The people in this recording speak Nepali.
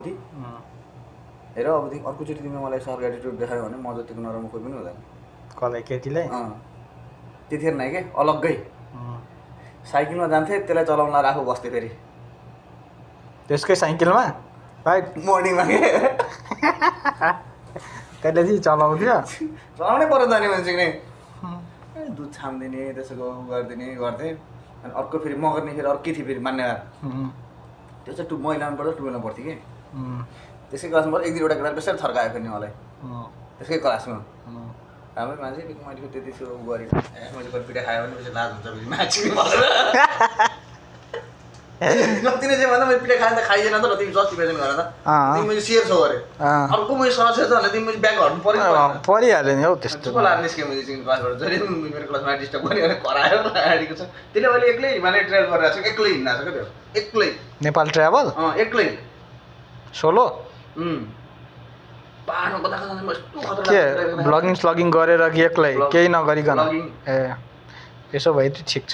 कि हेर अबदेखि अर्कोचोटि तिमीले मलाई सर्को एटिट्युड देखायो भने म जतिको नराम्रो कोही पनि हुँदैन कसलाई केटीलाई त्यतिखेर नै के अलग्गै साइकलमा जान्थे त्यसलाई चलाउन लाएर आफू बस्थेँ फेरि त्यसकै साइकलमा राइट मर्निङमा के कहिले चाहिँ चलाउँथ्यो चलाउनै पर्यो जाने मान्छे नै दुध छाम्दिने त्यसको गरिदिने गर्थेँ अनि अर्को फेरि म गर्ने फेरि अर्कै थियो फेरि मान्यता त्यो चाहिँ म इलेभेन पढ्दा 12 पढ्थेँ कि त्यसकै क्लासमा एक दुईवटा केटा बेसरी थर्कायो फेरि मलाई त्यसकै क्लासमा राम्रै मान्छे मैले त्यति त्यो गरेँ मैले कति पिठा खायो भने पछि लाज हुन्छ फेरि मान्छे जति नै चाहिँ भन्दा मैले पिठा खाएँ त खाइएन त तिमी जति प्रेजेन्ट गरेर त तिमी मैले सेयर छ गरेँ अर्को मैले सर्छ भने तिमी मैले ब्याग हट्नु पऱ्यो परिहाल्यो नि हौ त्यस्तो चुप लाएर निस्केँ मैले चाहिँ क्लासबाट जहिले मेरो क्लासमा डिस्टर्ब गर्ने भने करायो आँटेको छ त्यसले अहिले एक्लै हिमालय ट्राभल गरिरहेको छ एक्लै हिँड्रहेको छ क्या त्यो एक्लै नेपाल ट्राभल एक्लै सोलो पाहाडमा कता कता म यस्तो के ब्लगिङ स्लगिङ गरेर कि एक्लै केही नगरिकन ए त्यसो भए त ठिक छ